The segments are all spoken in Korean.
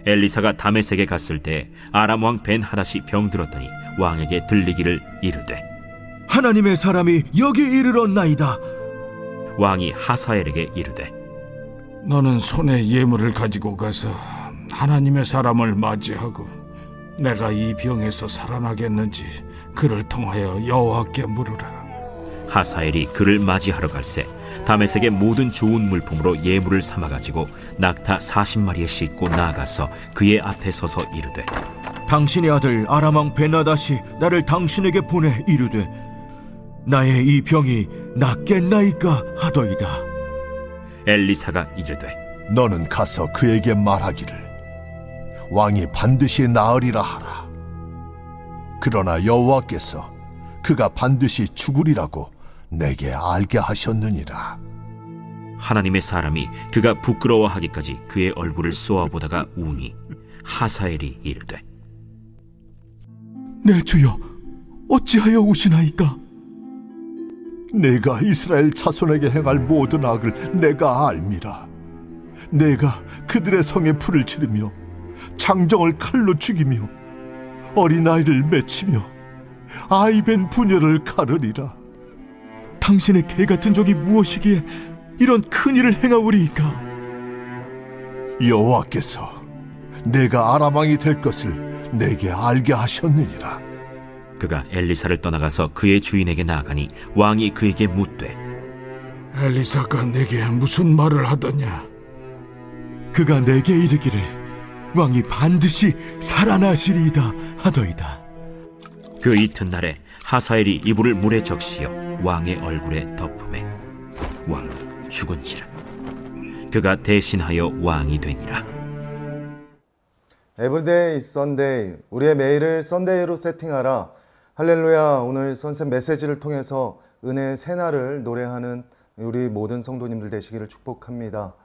엘리사가 다메섹에 갔을 때 아람 왕 벤하닷이 병들었더니 왕에게 들리기를 이르되 하나님의 사람이 여기 이르렀나이다. 왕이 하사엘에게 이르되 너는 손에 예물을 가지고 가서 하나님의 사람을 맞이하고 내가 이 병에서 살아나겠는지 그를 통하여 여호와께 물으라. 하사엘이 그를 맞이하러 갈새 다메섹의 모든 좋은 물품으로 예물을 삼아가지고 낙타 40마리에 싣고 나아가서 그의 앞에 서서 이르되 당신의 아들 아람 왕 베나닷이 나를 당신에게 보내 이르되 나의 이 병이 낫겠나이까 하더이다. 엘리사가 이르되 너는 가서 그에게 말하기를 왕이 반드시 나으리라 하라. 그러나 여호와께서 그가 반드시 죽으리라고 내게 알게 하셨느니라. 하나님의 사람이 그가 부끄러워하기까지 그의 얼굴을 쏘아보다가 우니 하사엘이 이르되 내 주여, 어찌하여 우시나이까? 내가 이스라엘 자손에게 행할 모든 악을 내가 알미라. 내가 그들의 성에 불을 지르며 장정을 칼로 죽이며 어린아이를 맺히며 아이벤 부녀를 가르리라. 당신의 개 같은 적이 무엇이기에 이런 큰 일을 행하오리이까? 여호와께서 내가 아람 왕이 될 것을 내게 알게 하셨느니라. 그가 엘리사를 떠나가서 그의 주인에게 나아가니 왕이 그에게 묻되 엘리사가 내게 무슨 말을 하더냐? 그가 내게 이르기를 왕이 반드시 살아나시리이다 하더이다. 그 이튿날에 하사엘이 이불을 물에 적시어 왕의 얼굴에 덮음에 왕은 죽은지라. 그가 대신하여 왕이 되니라. 에브리데이 썬데이, 우리의 매일을 썬데이로 세팅하라. 할렐루야. 오늘 선셋 메시지를 통해서 은혜의 새날을 노래하는 우리 모든 성도님들 되시기를 축복합니다.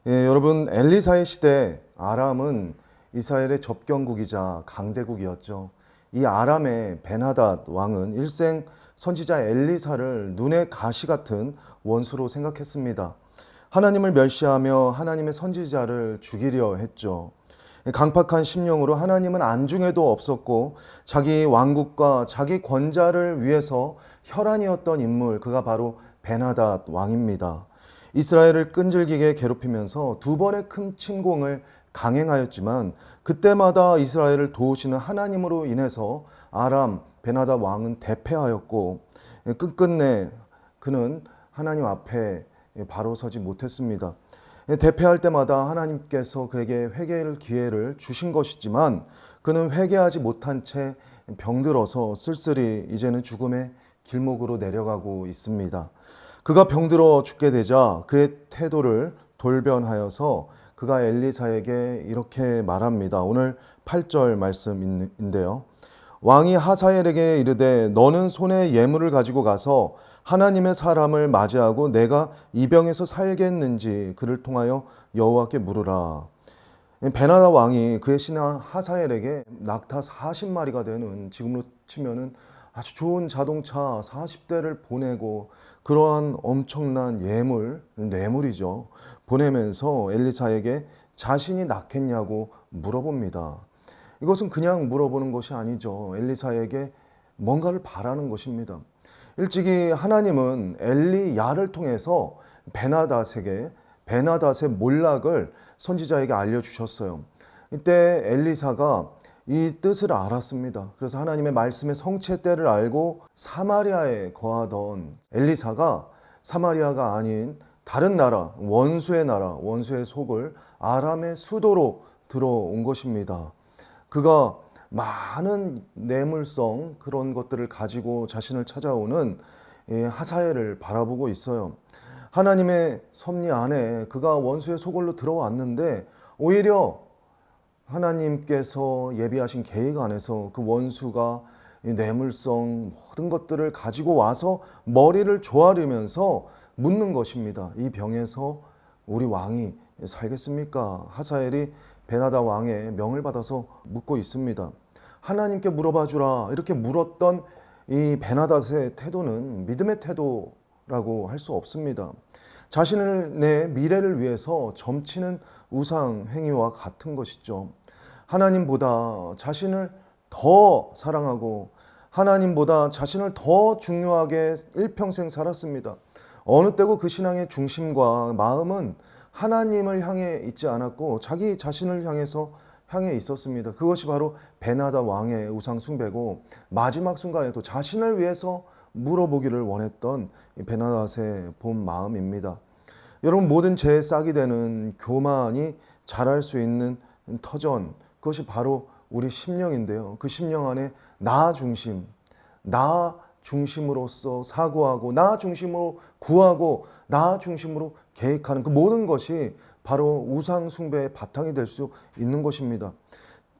여러분, 엘리사의 시대 아람은 이스라엘의 접경국이자 강대국이었죠. 이 아람의 베나닷 왕은 일생 선지자 엘리사를 눈의 가시 같은 원수로 생각했습니다. 하나님을 멸시하며 하나님의 선지자를 죽이려 했죠. 강팍한 심령으로 하나님은 안중에도 없었고 자기 왕국과 자기 권자를 위해서 혈안이었던 인물, 그가 바로 베나닷 왕입니다. 이스라엘을 끈질기게 괴롭히면서 두 번의 큰 침공을 강행하였지만 그때마다 이스라엘을 도우시는 하나님으로 인해서 아람 베나닷 왕은 대패하였고 끝끝내 그는 하나님 앞에 바로 서지 못했습니다. 대패할 때마다 하나님께서 그에게 회개의 기회를 주신 것이지만 그는 회개하지 못한 채 병들어서 쓸쓸히 이제는 죽음의 길목으로 내려가고 있습니다. 그가 병들어 죽게 되자 그의 태도를 돌변하여서 그가 엘리사에게 이렇게 말합니다. 오늘 8절 말씀인데요. 왕이 하사엘에게 이르되 너는 손에 예물을 가지고 가서 하나님의 사람을 맞이하고 내가 이 병에서 살겠는지 그를 통하여 여호와께 물으라. 베나닷 왕이 그의 신하 하사엘에게 낙타 40마리가 되는, 지금으로 치면은 아주 좋은 자동차 40대를 보내고 그러한 엄청난 뇌물이죠. 보내면서 엘리사에게 자신이 낳겠냐고 물어봅니다. 이것은 그냥 물어보는 것이 아니죠. 엘리사에게 뭔가를 바라는 것입니다. 일찍이 하나님은 엘리야를 통해서 베나닷의 몰락을 선지자에게 알려주셨어요. 이때 엘리사가 이 뜻을 알았습니다. 그래서 하나님의 말씀의 성취의 때를 알고 사마리아에 거하던 엘리사가 사마리아가 아닌 다른 나라, 원수의 속을 아람의 수도로 들어온 것입니다. 그가 많은 뇌물성 그런 것들을 가지고 자신을 찾아오는 하사엘을 바라보고 있어요. 하나님의 섭리 안에 그가 원수의 소굴로 들어왔는데 오히려 하나님께서 예비하신 계획 안에서 그 원수가 뇌물성 모든 것들을 가지고 와서 머리를 조아리면서 묻는 것입니다. 이 병에서 우리 왕이 살겠습니까? 하사엘이 베나닷 왕의 명을 받아서 묻고 있습니다. 하나님께 물어봐 주라 이렇게 물었던 이 베나닷의 태도는 믿음의 태도라고 할 수 없습니다. 자신을 내 미래를 위해서 점치는 우상 행위와 같은 것이죠. 하나님보다 자신을 더 사랑하고 하나님보다 자신을 더 중요하게 일평생 살았습니다. 어느 때고 그 신앙의 중심과 마음은 하나님을 향해 있지 않았고 자기 자신을 향해 있었습니다. 그것이 바로 베나다 왕의 우상 숭배고 마지막 순간에도 자신을 위해서 물어보기를 원했던 베나닷의 본 마음입니다. 여러분, 모든 죄의 싹이 되는 교만이 자랄 수 있는 터전, 그것이 바로 우리 심령인데요. 그 심령 안에 나 중심으로서 사고하고 나 중심으로 구하고 나 중심으로 계획하는 그 모든 것이 바로 우상 숭배의 바탕이 될 수 있는 것입니다.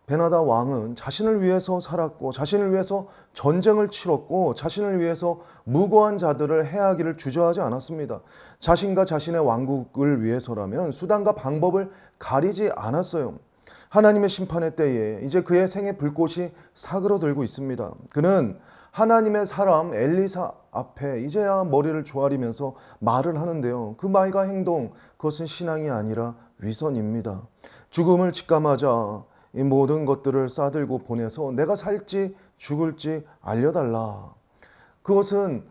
베나다 왕은 자신을 위해서 살았고 자신을 위해서 전쟁을 치렀고 자신을 위해서 무고한 자들을 해하기를 주저하지 않았습니다. 자신과 자신의 왕국을 위해서라면 수단과 방법을 가리지 않았어요. 하나님의 심판의 때에 이제 그의 생의 불꽃이 사그러들고 있습니다. 그는 하나님의 사람 엘리사 앞에 이제야 머리를 조아리면서 말을 하는데요. 그 말과 행동, 그것은 신앙이 아니라 위선입니다. 죽음을 직감하자 이 모든 것들을 싸들고 보내서 내가 살지 죽을지 알려달라. 그것은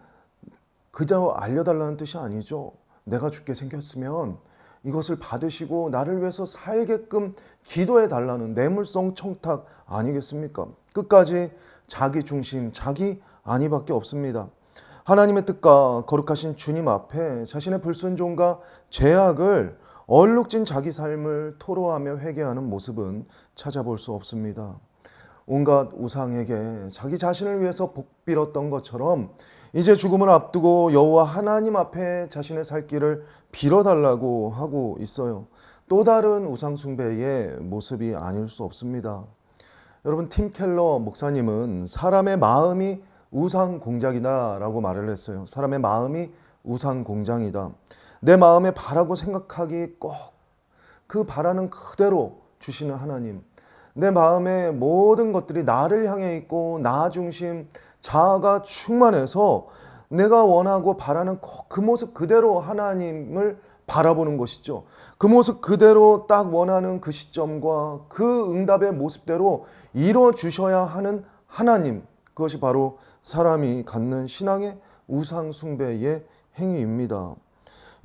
그저 알려달라는 뜻이 아니죠. 내가 죽게 생겼으면 이것을 받으시고 나를 위해서 살게끔 기도해 달라는 내물성 청탁 아니겠습니까? 끝까지 자기 중심, 자기 아니밖에 없습니다. 하나님의 뜻과 거룩하신 주님 앞에 자신의 불순종과 죄악을 얼룩진 자기 삶을 토로하며 회개하는 모습은 찾아볼 수 없습니다. 온갖 우상에게 자기 자신을 위해서 복 빌었던 것처럼 이제 죽음을 앞두고 여호와 하나님 앞에 자신의 살 길을 빌어달라고 하고 있어요. 또 다른 우상 숭배의 모습이 아닐 수 없습니다. 여러분, 팀 켈러 목사님은 사람의 마음이 우상 공장이다 라고 말을 했어요. 사람의 마음이 우상 공장이다. 내 마음에 바라고 생각하기 꼭 그 바라는 그대로 주시는 하나님. 내 마음의 모든 것들이 나를 향해 있고 나 중심, 자아가 충만해서 내가 원하고 바라는 꼭 그 모습 그대로 하나님을 바라보는 것이죠. 그 모습 그대로 딱 원하는 그 시점과 그 응답의 모습대로 이루어 주셔야 하는 하나님. 그것이 바로 사람이 갖는 신앙의 우상 숭배의 행위입니다.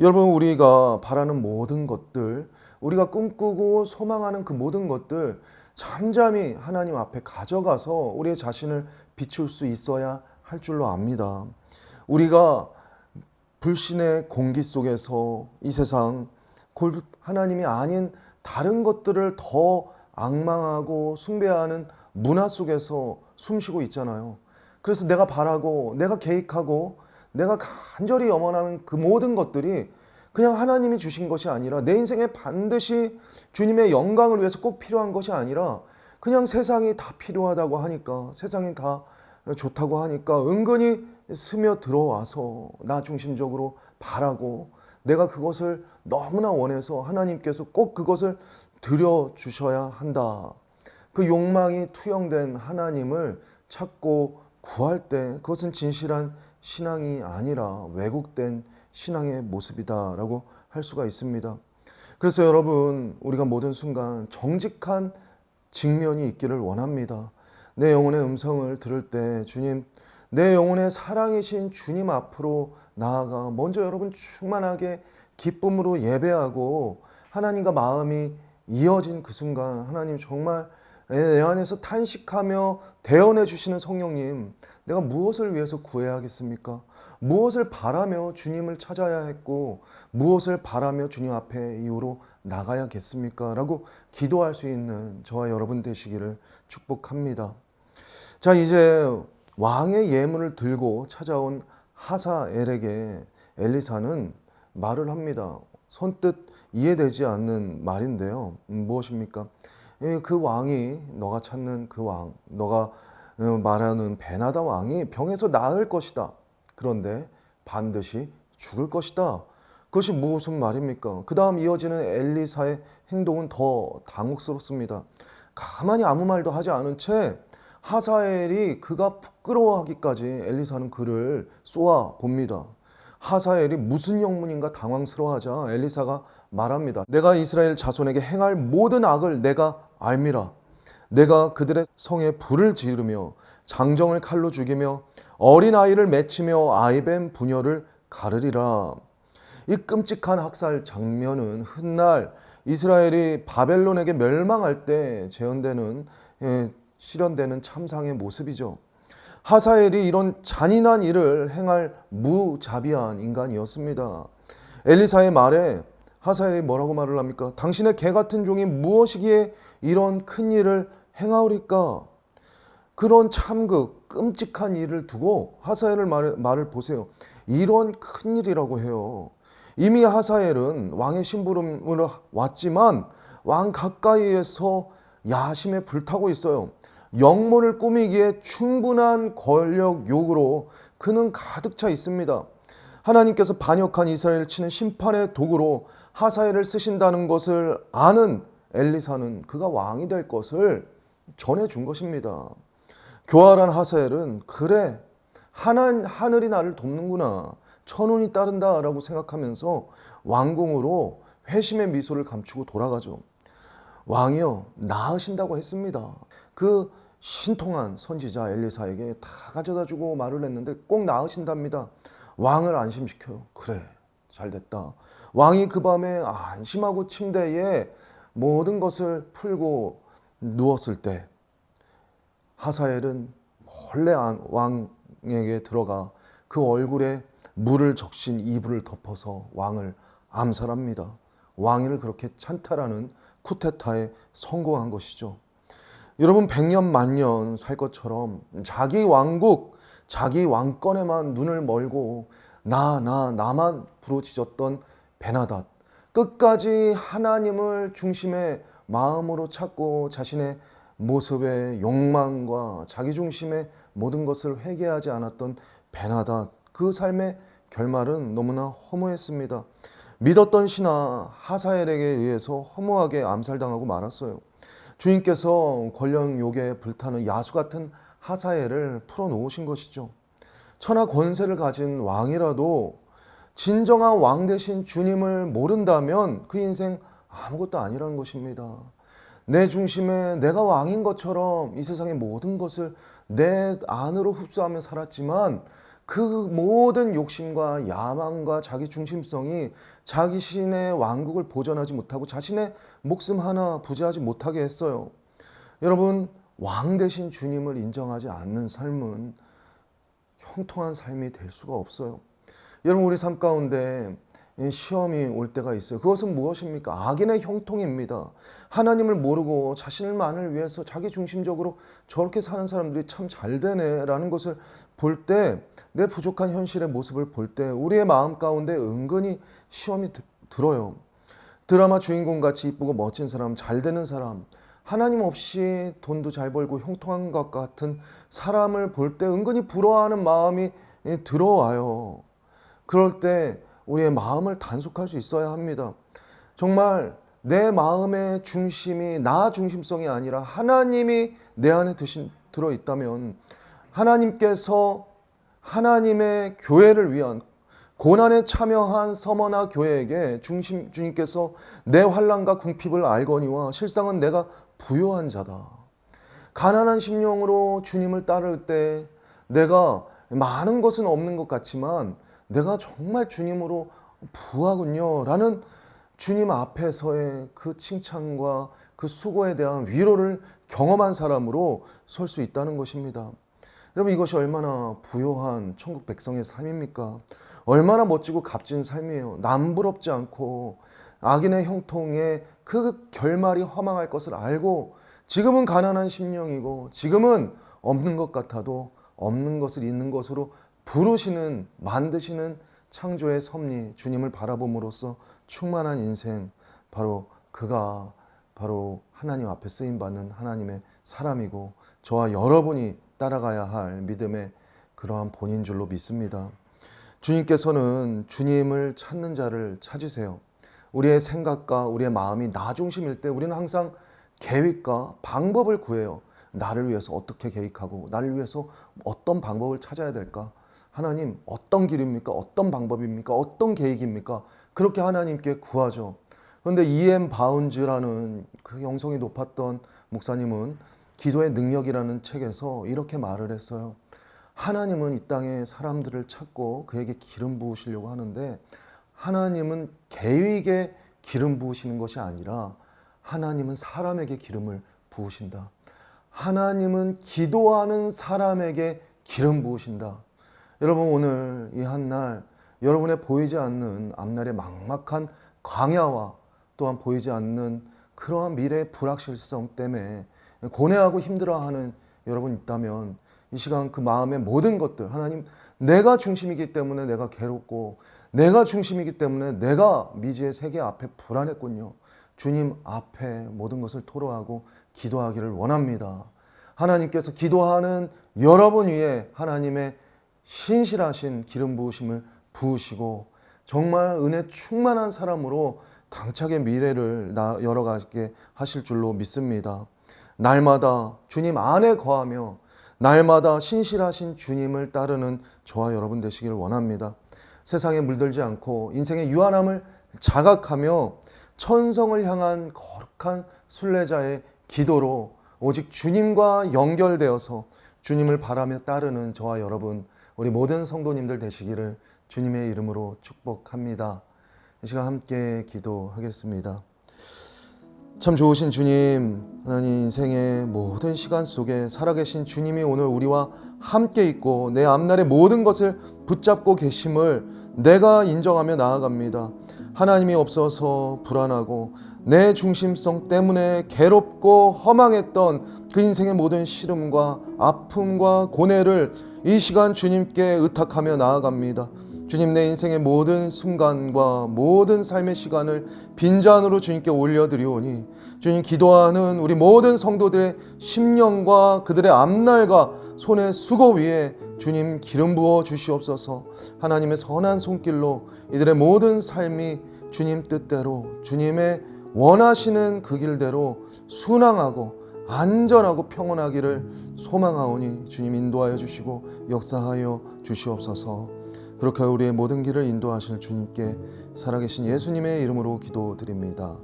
여러분, 우리가 바라는 모든 것들, 우리가 꿈꾸고 소망하는 그 모든 것들 잠잠히 하나님 앞에 가져가서 우리의 자신을 비출 수 있어야 할 줄로 압니다. 우리가 불신의 공기 속에서 이 세상 하나님이 아닌 다른 것들을 더 앙망하고 숭배하는 문화 속에서 숨쉬고 있잖아요. 그래서 내가 바라고 내가 계획하고 내가 간절히 염원하는 그 모든 것들이 그냥 하나님이 주신 것이 아니라 내 인생에 반드시 주님의 영광을 위해서 꼭 필요한 것이 아니라 그냥 세상이 다 필요하다고 하니까, 세상이 다 좋다고 하니까 은근히 스며 들어와서 나 중심적으로 바라고 내가 그것을 너무나 원해서 하나님께서 꼭 그것을 드려주셔야 한다. 그 욕망이 투영된 하나님을 찾고 구할 때 그것은 진실한 신앙이 아니라 왜곡된 신앙의 모습이다라고 할 수가 있습니다. 그래서 여러분, 우리가 모든 순간 정직한 직면이 있기를 원합니다. 내 영혼의 음성을 들을 때 주님, 내 영혼의 사랑이신 주님 앞으로 나아가 먼저 여러분 충만하게 기쁨으로 예배하고 하나님과 마음이 이어진 그 순간 하나님 정말 내 안에서 탄식하며 대언해 주시는 성령님, 내가 무엇을 위해서 구해야 하겠습니까? 무엇을 바라며 주님을 찾아야 했고 무엇을 바라며 주님 앞에 이후로 나가야겠습니까? 라고 기도할 수 있는 저와 여러분 되시기를 축복합니다. 자, 이제 왕의 예물을 들고 찾아온 하사엘에게 엘리사는 말을 합니다. 선뜻 이해되지 않는 말인데요. 무엇입니까? 그 왕이, 너가 찾는 그 왕, 너가 말하는 베나다 왕이 병에서 나을 것이다. 그런데 반드시 죽을 것이다. 그것이 무슨 말입니까? 그 다음 이어지는 엘리사의 행동은 더 당혹스럽습니다. 가만히 아무 말도 하지 않은 채 하사엘이 그가 부끄러워하기까지 엘리사는 그를 쏘아 봅니다. 하사엘이 무슨 영문인가 당황스러워하자 엘리사가 말합니다. 내가 이스라엘 자손에게 행할 모든 악을 내가 알미라. 내가 그들의 성에 불을 지르며 장정을 칼로 죽이며 어린아이를 맺히며 아이뱀 부녀를 가르리라. 이 끔찍한 학살 장면은 훗날 이스라엘이 바벨론에게 멸망할 때 실현되는 참상의 모습이죠. 하사엘이 이런 잔인한 일을 행할 무자비한 인간이었습니다. 엘리사의 말에 하사엘이 뭐라고 말을 합니까? 당신의 개 같은 종이 무엇이기에 이런 큰 일을 행하오리까? 그런 참극, 끔찍한 일을 두고 하사엘의 말을 보세요. 이런 큰 일이라고 해요. 이미 하사엘은 왕의 심부름으로 왔지만 왕 가까이에서 야심에 불타고 있어요. 영모를 꾸미기에 충분한 권력 욕으로 그는 가득 차 있습니다. 하나님께서 반역한 이스라엘을 치는 심판의 도구로 하사엘을 쓰신다는 것을 아는 엘리사는 그가 왕이 될 것을 전해준 것입니다. 교활한 하사엘은 그래, 하늘이 나를 돕는구나, 천운이 따른다라고 생각하면서 왕궁으로 회심의 미소를 감추고 돌아가죠. 왕이요, 나으신다고 했습니다. 그 신통한 선지자 엘리사에게 다 가져다주고 말을 했는데 꼭 나으신답니다. 왕을 안심시켜요. 그래, 잘됐다. 왕이 그 밤에 안심하고 침대에 모든 것을 풀고 누웠을 때 하사엘은 몰래 왕에게 들어가 그 얼굴에 물을 적신 이불을 덮어서 왕을 암살합니다. 왕위를 그렇게 찬탈하는 쿠데타에 성공한 것이죠. 여러분, 100년 만년 살 것처럼 자기 왕국, 자기 왕권에만 눈을 멀고 나만 부르짖었던 베나닷, 끝까지 하나님을 중심의 마음으로 찾고 자신의 모습의 욕망과 자기 중심의 모든 것을 회개하지 않았던 베나닷, 그 삶의 결말은 너무나 허무했습니다. 믿었던 신하 하사엘에게 의해서 허무하게 암살당하고 말았어요. 주님께서 권력욕에 불타는 야수 같은 하사엘을 풀어놓으신 것이죠. 천하 권세를 가진 왕이라도 진정한 왕 되신 주님을 모른다면 그 인생 아무것도 아니라는 것입니다. 내 중심에 내가 왕인 것처럼 이 세상의 모든 것을 내 안으로 흡수하며 살았지만 그 모든 욕심과 야망과 자기 중심성이 자기 신의 왕국을 보존하지 못하고 자신의 목숨 하나 부지하지 못하게 했어요. 여러분, 왕 되신 주님을 인정하지 않는 삶은 형통한 삶이 될 수가 없어요. 여러분, 우리 삶 가운데 시험이 올 때가 있어요. 그것은 무엇입니까? 악인의 형통입니다. 하나님을 모르고 자신만을 위해서 자기 중심적으로 저렇게 사는 사람들이 참 잘 되네라는 것을 볼 때, 내 부족한 현실의 모습을 볼 때 우리의 마음 가운데 은근히 시험이 들어요. 드라마 주인공같이 이쁘고 멋진 사람, 잘 되는 사람, 하나님 없이 돈도 잘 벌고 형통한 것 같은 사람을 볼 때 은근히 부러워하는 마음이 들어와요. 그럴 때 우리의 마음을 단속할 수 있어야 합니다. 정말 내 마음의 중심이 나 중심성이 아니라 하나님이 내 안에 들어있다면 하나님께서 하나님의 교회를 위한 고난에 참여한 서머나 교회에게 주님께서 내 환난과 궁핍을 알거니와 실상은 내가 부요한 자다. 가난한 심령으로 주님을 따를 때 내가 많은 것은 없는 것 같지만 내가 정말 주님으로 부하군요 라는 주님 앞에서의 그 칭찬과 그 수고에 대한 위로를 경험한 사람으로 설 수 있다는 것입니다. 여러분, 이것이 얼마나 부요한 천국 백성의 삶입니까? 얼마나 멋지고 값진 삶이에요. 남부럽지 않고 악인의 형통에 그 결말이 허망할 것을 알고 지금은 가난한 심령이고 지금은 없는 것 같아도 없는 것을 있는 것으로 부르시는, 만드시는 창조의 섭리, 주님을 바라봄으로써 충만한 인생, 그가 바로 하나님 앞에 쓰임받는 하나님의 사람이고 저와 여러분이 따라가야 할 믿음의 그러한 본인 줄로 믿습니다. 주님께서는 주님을 찾는 자를 찾으세요. 우리의 생각과 우리의 마음이 나 중심일 때 우리는 항상 계획과 방법을 구해요. 나를 위해서 어떻게 계획하고 나를 위해서 어떤 방법을 찾아야 될까? 하나님 어떤 길입니까? 어떤 방법입니까? 어떤 계획입니까? 그렇게 하나님께 구하죠. 그런데 E.M. 바운즈라는 그 영성이 높았던 목사님은 기도의 능력이라는 책에서 이렇게 말을 했어요. 하나님은 이 땅에 사람들을 찾고 그에게 기름 부으시려고 하는데 하나님은 계획에 기름 부으시는 것이 아니라 하나님은 사람에게 기름을 부으신다. 하나님은 기도하는 사람에게 기름 부으신다. 여러분 오늘 이 한날 여러분의 보이지 않는 앞날의 막막한 광야와 또한 보이지 않는 그러한 미래의 불확실성 때문에 고뇌하고 힘들어하는 여러분 있다면 이 시간 그 마음의 모든 것들 하나님 내가 중심이기 때문에 내가 괴롭고 내가 중심이기 때문에 내가 미지의 세계 앞에 불안했군요. 주님 앞에 모든 것을 토로하고 기도하기를 원합니다. 하나님께서 기도하는 여러분 위에 하나님의 신실하신 기름 부으심을 부으시고 정말 은혜 충만한 사람으로 당차게 미래를 열어가게 하실 줄로 믿습니다. 날마다 주님 안에 거하며 날마다 신실하신 주님을 따르는 저와 여러분 되시기를 원합니다. 세상에 물들지 않고 인생의 유한함을 자각하며 천성을 향한 거룩한 순례자의 기도로 오직 주님과 연결되어서 주님을 바라며 따르는 저와 여러분 우리 모든 성도님들 되시기를 주님의 이름으로 축복합니다. 이 시간 함께 기도하겠습니다. 참 좋으신 주님, 하나님 인생의 모든 시간 속에 살아계신 주님이 오늘 우리와 함께 있고 내 앞날의 모든 것을 붙잡고 계심을 내가 인정하며 나아갑니다. 하나님이 없어서 불안하고 내 중심성 때문에 괴롭고 허망했던 그 인생의 모든 시름과 아픔과 고뇌를 이 시간 주님께 의탁하며 나아갑니다. 주님 내 인생의 모든 순간과 모든 삶의 시간을 빈잔으로 주님께 올려드리오니 주님 기도하는 우리 모든 성도들의 심령과 그들의 앞날과 손의 수고 위에 주님 기름 부어 주시옵소서. 하나님의 선한 손길로 이들의 모든 삶이 주님 뜻대로 주님의 원하시는 그 길대로 순항하고 안전하고 평온하기를 소망하오니 주님 인도하여 주시고 역사하여 주시옵소서. 그렇게 우리의 모든 길을 인도하실 주님께 살아계신 예수님의 이름으로 기도드립니다.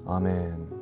아멘.